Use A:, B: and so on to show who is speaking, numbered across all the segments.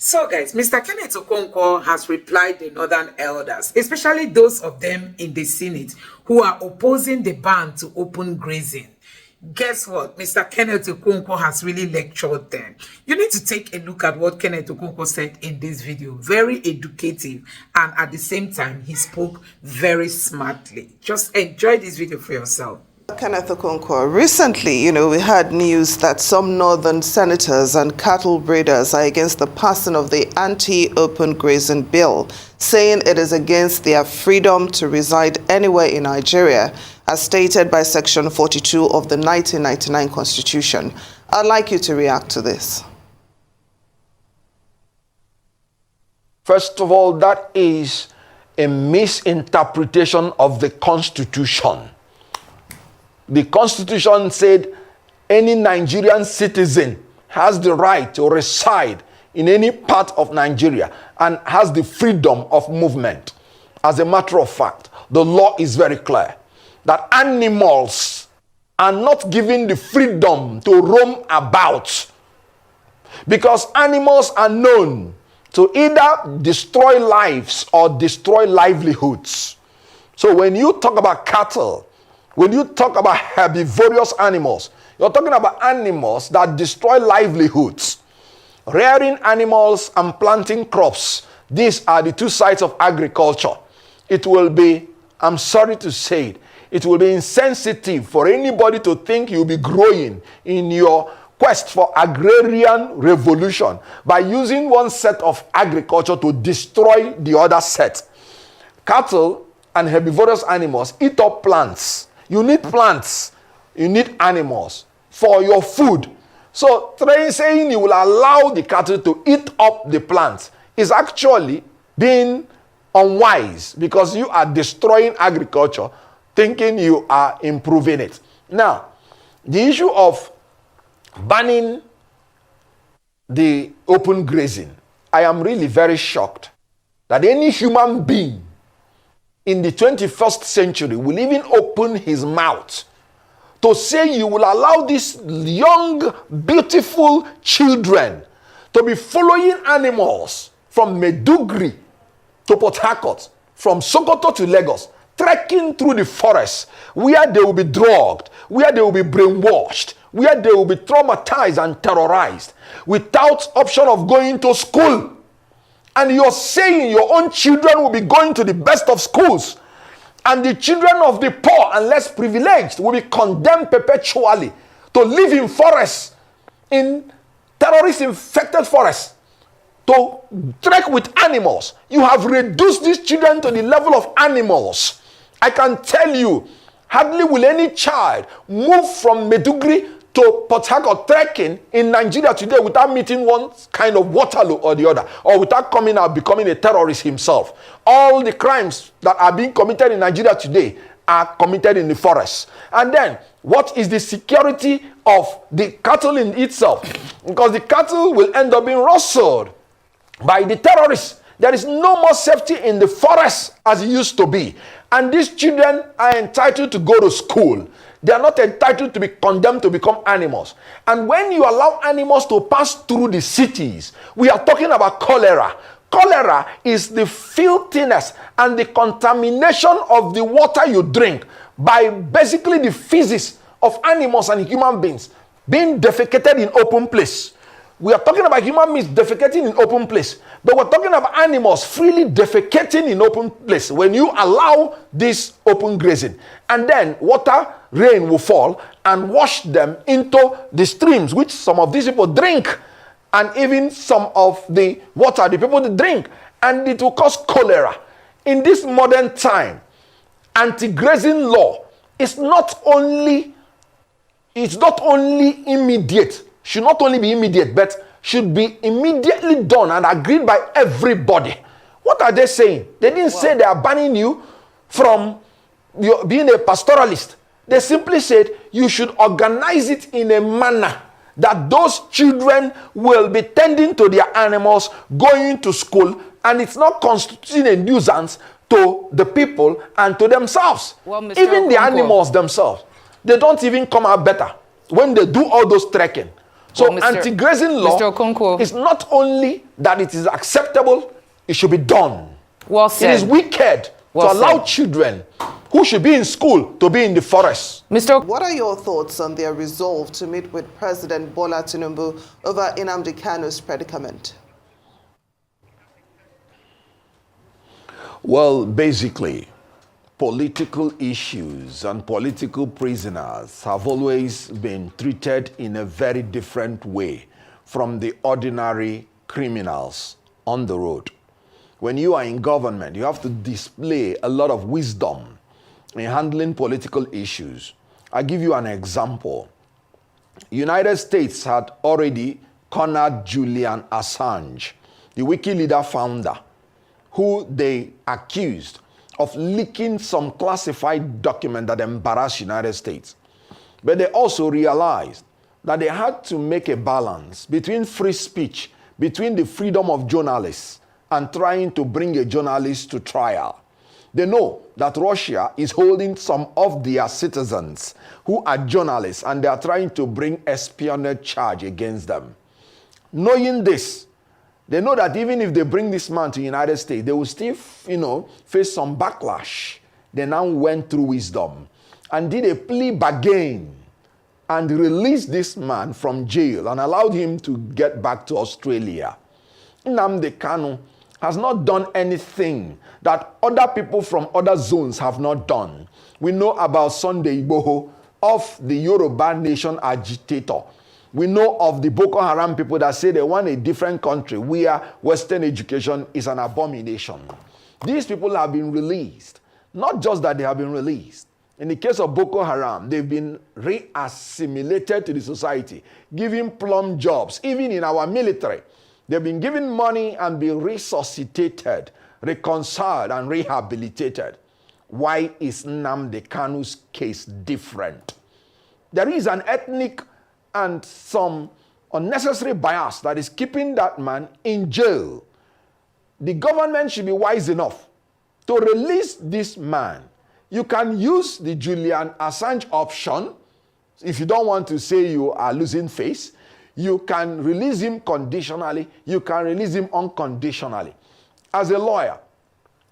A: So guys, Mr. Kenneth Okonkwo has replied the northern elders, especially those of them in the Senate who are opposing the ban to open grazing. Guess what? Mr. Kenneth Okonkwo has really lectured them. You need to take a look at what Kenneth Okonkwo said in this video. Very educative, and at the same time, he spoke very smartly. Just enjoy this video for yourself.
B: Kenneth Okonkwo, recently, we had news that some northern senators and cattle breeders are against the passing of the anti-open grazing bill, saying it is against their freedom to reside anywhere in Nigeria, as stated by Section 42 of the 1999 Constitution. I'd like you to react to this.
C: First of all, that is a misinterpretation of the Constitution. The Constitution said any Nigerian citizen has the right to reside in any part of Nigeria and has the freedom of movement. As a matter of fact, the law is very clear that animals are not given the freedom to roam about, because animals are known to either destroy lives or destroy livelihoods. So when you talk about cattle, when you talk about herbivorous animals, you're talking about animals that destroy livelihoods. Rearing animals and planting crops, these are the two sides of agriculture. It will be, I'm sorry to say it will be insensitive for anybody to think you'll be growing in your quest for agrarian revolution by using one set of agriculture to destroy the other set. Cattle and herbivorous animals eat up plants. You need plants, you need animals for your food. So saying you will allow the cattle to eat up the plants is actually being unwise, because you are destroying agriculture thinking you are improving it. Now, the issue of banning the open grazing, I am really very shocked that any human being in the 21st century will even open his mouth to say you will allow these young, beautiful children to be following animals from Maiduguri to Port Harcourt, from Sokoto to Lagos, trekking through the forest where they will be drugged, where they will be brainwashed, where they will be traumatized and terrorized without option of going to school. And you're saying your own children will be going to the best of schools, and the children of the poor and less privileged will be condemned perpetually to live in forests, in terrorist-infected forests, to trek with animals. You have reduced these children to the level of animals. I can tell you, hardly will any child move from Maiduguri to Port Harcourt trekking in Nigeria today without meeting one kind of Waterloo or the other, or without coming out becoming a terrorist himself. All the crimes that are being committed in Nigeria today are committed in the forest. And then, what is the security of the cattle in itself? Because the cattle will end up being rustled by the terrorists. There is no more safety in the forest as it used to be. And these children are entitled to go to school. They are not entitled to be condemned to become animals. And when you allow animals to pass through the cities, we are talking about cholera. Cholera is the filthiness and the contamination of the water you drink by basically the feces of animals and human beings being defecated in open place. We are talking about human beings defecating in open place, but we're talking about animals freely defecating in open place when you allow this open grazing. And then rain will fall and wash them into the streams, which some of these people drink, and even some of the water the people drink, and it will cause cholera. In this modern time, anti-grazing law is not only immediate, should not only be immediate, but should be immediately done and agreed by everybody. What are they saying? They didn't say they are banning you from being a pastoralist. They simply said you should organize it in a manner that those children will be tending to their animals, going to school, and it's not constituting a nuisance to the people and to themselves.
D: Well,
C: even the animals themselves, they don't even come out better when they do all those trekking. So
D: Well,
C: anti-grazing law
D: Mr. Okonkwo,
C: is not only that it is acceptable, it should be done.
D: well said.
C: It is wicked
D: Well
C: to allow
D: said.
C: children who should be in school to be in the forest.
D: Mr.
B: What are your thoughts on their resolve to meet with President Bola Tinubu over Nnamdi Kanu's predicament?
C: Well, basically, political issues and political prisoners have always been treated in a very different way from the ordinary criminals on the road. When you are in government, you have to display a lot of wisdom in handling political issues. I'll give you an example. United States had already cornered Julian Assange, the WikiLeaks founder, who they accused of leaking some classified document that embarrassed United States. But they also realized that they had to make a balance between free speech, between the freedom of journalists, and trying to bring a journalist to trial. They know that Russia is holding some of their citizens who are journalists, and they are trying to bring espionage charge against them. Knowing this, they know that even if they bring this man to the United States, they will still, face some backlash. They now went through wisdom and did a plea bargain and released this man from jail and allowed him to get back to Australia. Nnamdi Kanu has not done anything that other people from other zones have not done. We know about Sunday Igboho, of the Yoruba nation agitator. We know of the Boko Haram people that say they want a different country where Western education is an abomination. These people have been released. Not just that they have been released. In the case of Boko Haram, they've been re-assimilated to the society, given plum jobs, even in our military. They've been given money and been resuscitated, reconciled, and rehabilitated. Why is Nnamdi Kanu's case different? There is an ethnic and some unnecessary bias that is keeping that man in jail. The government should be wise enough to release this man. You can use the Julian Assange option. If you don't want to say you are losing face, you can release him conditionally. You can release him unconditionally. As a lawyer,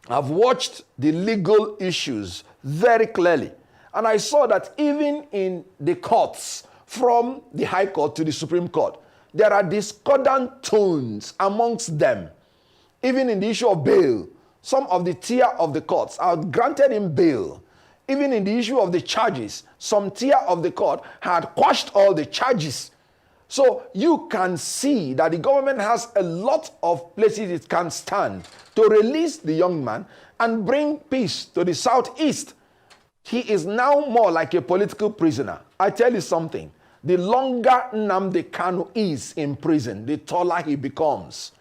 C: I've watched the legal issues very clearly. And I saw that even in the courts, from the High Court to the Supreme Court, there are discordant tones amongst them. Even in the issue of bail, some of the tier of the courts are granted him bail. Even in the issue of the charges, some tier of the court had quashed all the charges. So you can see that the government has a lot of places it can stand to release the young man and bring peace to the Southeast. He is now more like a political prisoner. I tell you something. The longer Nnamdi Kanu is in prison, the taller he becomes,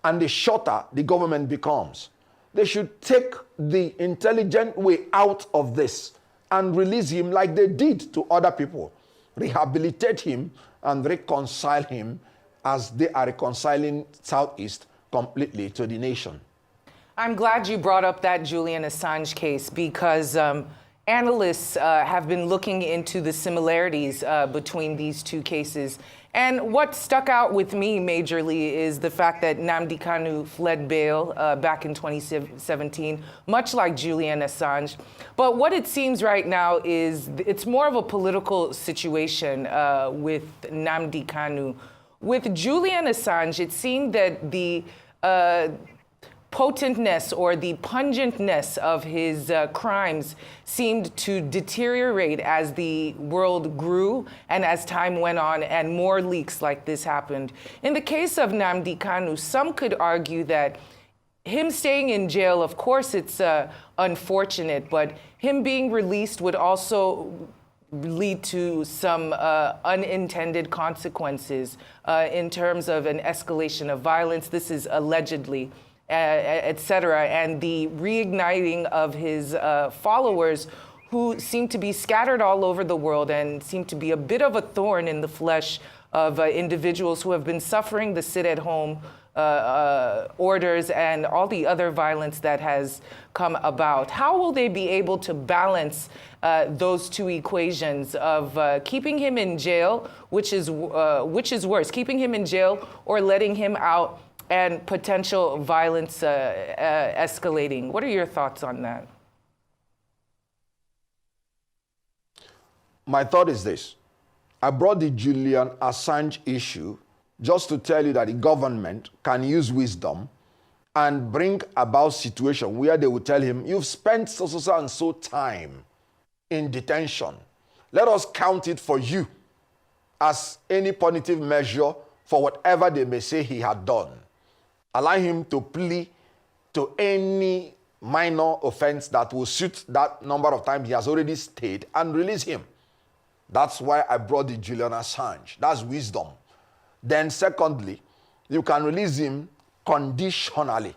C: and the shorter the government becomes. They should take the intelligent way out of this and release him like they did to other people. Rehabilitate him and reconcile him as they are reconciling Southeast completely to the nation.
D: I'm glad you brought up that Julian Assange case because analysts have been looking into the similarities between these two cases. And what stuck out with me majorly is the fact that Nnamdi Kanu fled bail back in 2017, much like Julian Assange. But what it seems right now is it's more of a political situation with Nnamdi Kanu. With Julian Assange, it seemed that the potentness or the pungentness of his crimes seemed to deteriorate as the world grew and as time went on and more leaks like this happened. In the case of Nnamdi Kanu, some could argue that him staying in jail, of course it's unfortunate, but him being released would also lead to some unintended consequences in terms of an escalation of violence. This is allegedly, etc., and the reigniting of his followers who seem to be scattered all over the world and seem to be a bit of a thorn in the flesh of individuals who have been suffering the sit-at-home orders and all the other violence that has come about. How will they be able to balance those two equations of keeping him in jail, which is worse, keeping him in jail or letting him out, and potential violence escalating? What are your thoughts on that?
C: My thought is this. I brought the Julian Assange issue just to tell you that the government can use wisdom and bring about situation where they will tell him, you've spent so and so time in detention. Let us count it for you as any punitive measure for whatever they may say he had done. Allow him to plea to any minor offense that will suit that number of times he has already stayed and release him. That's why I brought the Julian Assange. That's wisdom. Then secondly, you can release him conditionally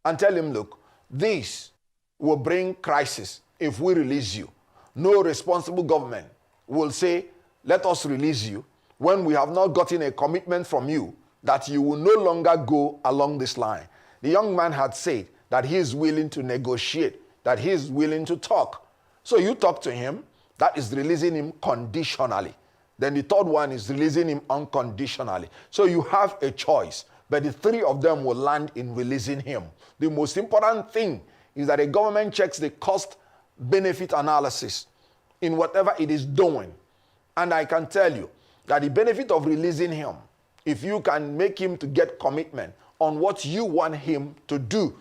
C: and tell him, look, this will bring crisis if we release you. No responsible government will say, let us release you when we have not gotten a commitment from you that you will no longer go along this line. The young man had said that he is willing to negotiate, that he is willing to talk. So you talk to him, that is releasing him conditionally. Then the third one is releasing him unconditionally. So you have a choice, but the three of them will land in releasing him. The most important thing is that the government checks the cost-benefit analysis in whatever it is doing. And I can tell you that the benefit of releasing him, if you can make him to get commitment on what you want him to do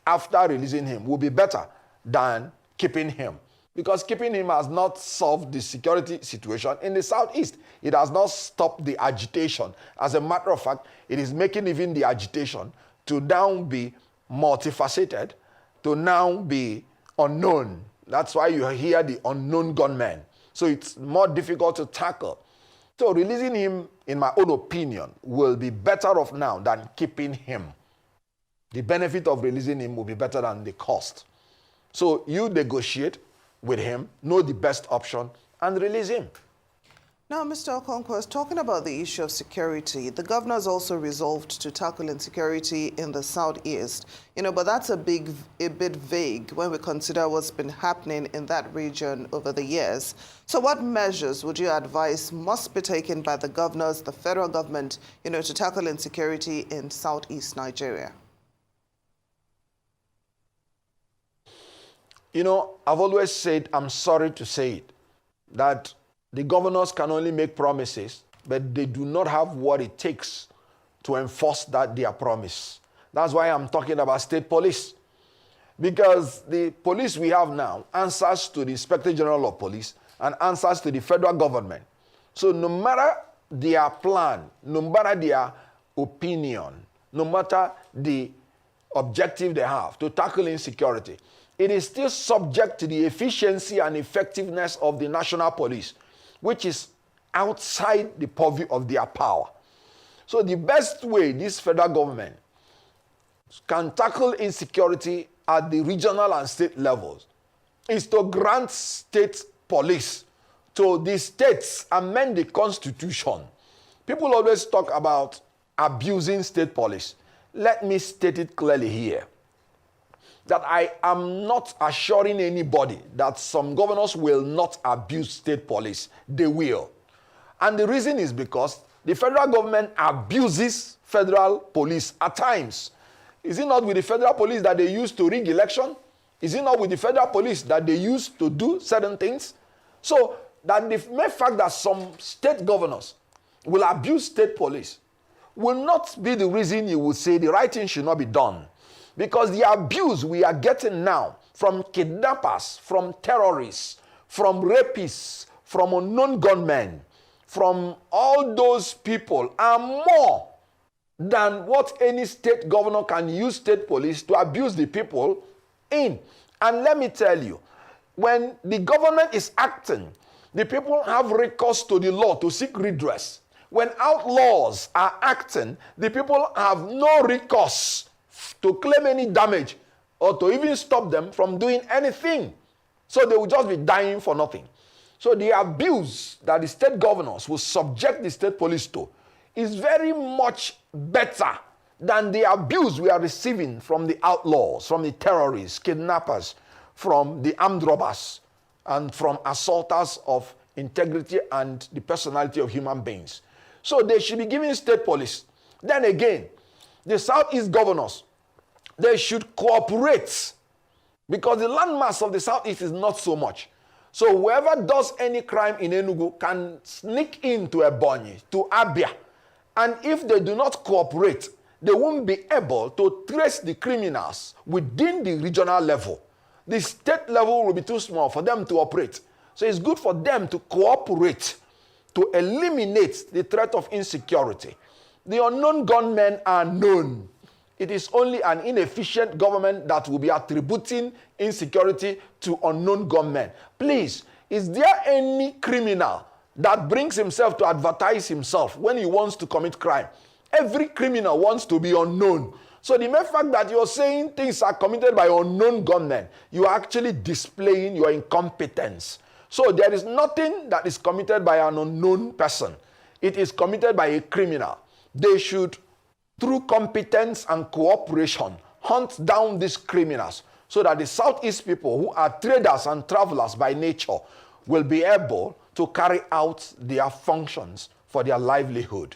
C: after releasing him, will be better than keeping him. Because keeping him has not solved the security situation in the southeast. It has not stopped the agitation. As a matter of fact, it is making even the agitation to now be multifaceted, to now be unknown. That's why you hear the unknown gunmen. So it's more difficult to tackle. So releasing him, in my own opinion, will be better off now than keeping him. The benefit of releasing him will be better than the cost. So you negotiate with him, know the best option, and release him.
B: Now, Mr. Okonkwo is talking about the issue of security. The governor's also resolved to tackle insecurity in the southeast. But that's a bit vague when we consider what's been happening in that region over the years. So what measures would you advise must be taken by the governors, the federal government, to tackle insecurity in southeast Nigeria?
C: I've always said, I'm sorry to say it, that the governors can only make promises, but they do not have what it takes to enforce their promise. That's why I'm talking about state police. Because the police we have now answers to the Inspector General of Police and answers to the federal government. So no matter their plan, no matter their opinion, no matter the objective they have to tackle insecurity, it is still subject to the efficiency and effectiveness of the national police, which is outside the purview of their power. So the best way this federal government can tackle insecurity at the regional and state levels is to grant state police to the states, amend the constitution. People always talk about abusing state police. Let me state it clearly here, that I am not assuring anybody that some governors will not abuse state police. They will. And the reason is because the federal government abuses federal police at times. Is it not with the federal police that they use to rig election? Is it not with the federal police that they use to do certain things? So that the mere fact that some state governors will abuse state police will not be the reason you will say the right thing should not be done. Because the abuse we are getting now from kidnappers, from terrorists, from rapists, from unknown gunmen, from all those people are more than what any state governor can use state police to abuse the people in. And let me tell you, when the government is acting, the people have recourse to the law to seek redress. When outlaws are acting, the people have no recourse to claim any damage or to even stop them from doing anything. So they will just be dying for nothing. So the abuse that the state governors will subject the state police to is very much better than the abuse we are receiving from the outlaws, from the terrorists, kidnappers, from the armed robbers, and from assaulters of integrity and the personality of human beings. So they should be giving state police. Then again, the Southeast governors, they should cooperate, because the landmass of the Southeast is not so much. So whoever does any crime in Enugu can sneak into Ebonyi, to Abia. And if they do not cooperate, they won't be able to trace the criminals within the regional level. The state level will be too small for them to operate. So it's good for them to cooperate to eliminate the threat of insecurity. The unknown gunmen are known. It is only an inefficient government that will be attributing insecurity to unknown gunmen. Please, is there any criminal that brings himself to advertise himself when he wants to commit crime? Every criminal wants to be unknown. So the mere fact that you're saying things are committed by unknown gunmen, you are actually displaying your incompetence. So there is nothing that is committed by an unknown person. It is committed by a criminal. They should, through competence and cooperation, hunt down these criminals so that the Southeast people, who are traders and travelers by nature, will be able to carry out their functions for their livelihood.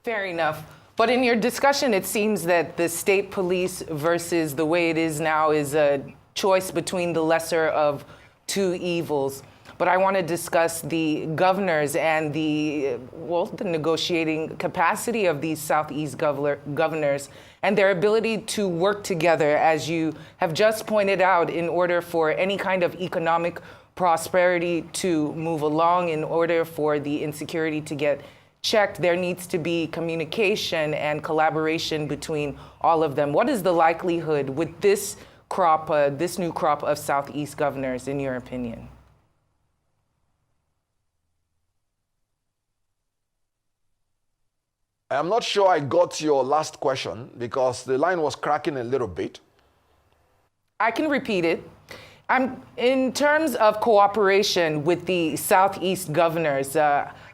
D: Fair enough. But in your discussion, it seems that the state police versus the way it is now is a choice between the lesser of two evils. But I want to discuss the governors and the negotiating capacity of these Southeast governors and their ability to work together, as you have just pointed out, in order for any kind of economic prosperity to move along, in order for the insecurity to get checked. There needs to be communication and collaboration between all of them. What is the likelihood with this crop, this new crop of Southeast governors, in your opinion?
C: I'm not sure I got your last question because the line was cracking a little bit.
D: I can repeat it. In terms of cooperation with the Southeast governors,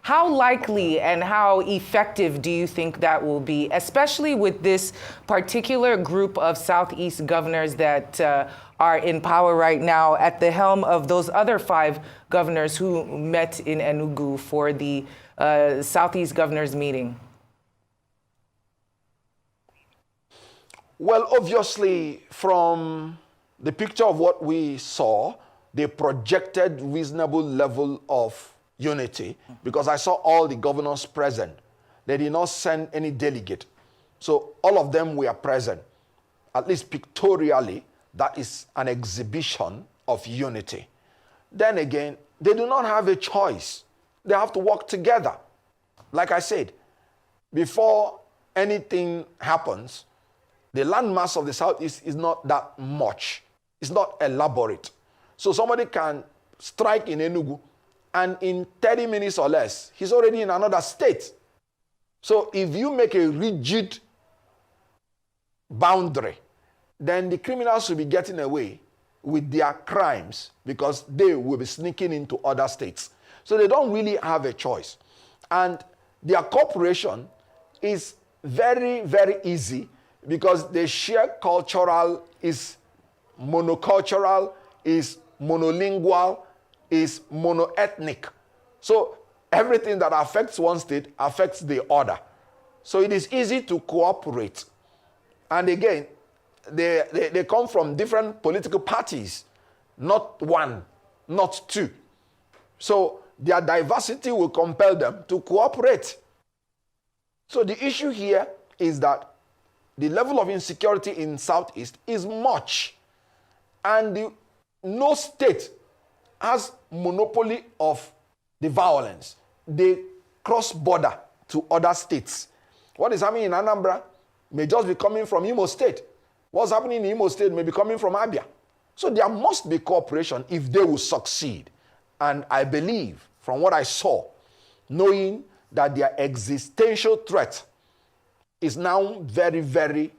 D: how likely and how effective do you think that will be, especially with this particular group of Southeast governors that are in power right now at the helm of those other 5 governors who met in Enugu for the Southeast governors meeting?
C: Well, obviously, from the picture of what we saw, they projected reasonable level of unity, because I saw all the governors present. They did not send any delegate. So all of them were present. At least pictorially, that is an exhibition of unity. Then again, they do not have a choice. They have to work together. Like I said, before anything happens, the landmass of the Southeast is not that much. It's not elaborate. So somebody can strike in Enugu, and in 30 minutes or less, he's already in another state. So if you make a rigid boundary, then the criminals will be getting away with their crimes because they will be sneaking into other states. So they don't really have a choice. And their cooperation is very, very easy because the shared cultural is monocultural, is monolingual, is monoethnic. So everything that affects one state affects the other. So it is easy to cooperate. And again, they come from different political parties, not one, not two. So their diversity will compel them to cooperate. So the issue here is that the level of insecurity in Southeast is much. And no state has monopoly of the violence. They cross border to other states. What is happening in Anambra may just be coming from Imo State. What's happening in Imo State may be coming from Abia. So there must be cooperation if they will succeed. And I believe, from what I saw, knowing that their existential threat is now very, very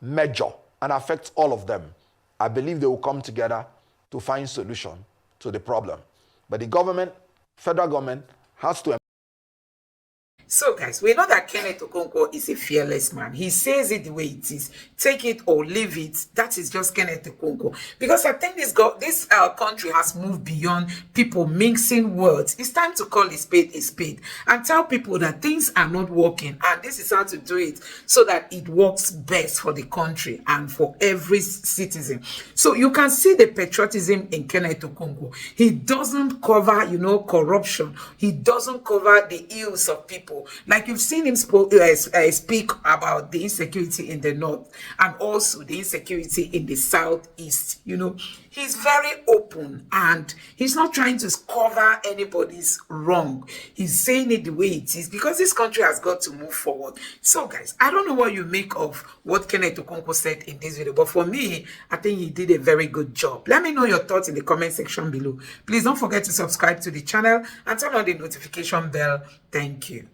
C: major and affects all of them, I believe they will come together to find solution to the problem. But the government, federal government, has to
A: So, guys, we know that Kenneth Okonkwo is a fearless man. He says it the way it is. Take it or leave it. That is just Kenneth Okonkwo. Because I think this country has moved beyond people mixing words. It's time to call a spade and tell people that things are not working. And this is how to do it so that it works best for the country and for every citizen. So you can see the patriotism in Kenneth Okonkwo. He doesn't cover, corruption. He doesn't cover the ills of people. Like you've seen him speak about the insecurity in the north and also the insecurity in the southeast. He's very open and he's not trying to cover anybody's wrong. He's saying it the way it is because this country has got to move forward. So, guys, I don't know what you make of what Kenneth Okonkwo said in this video, but for me, I think he did a very good job. Let me know your thoughts in the comment section below. Please don't forget to subscribe to the channel and turn on the notification bell. Thank you.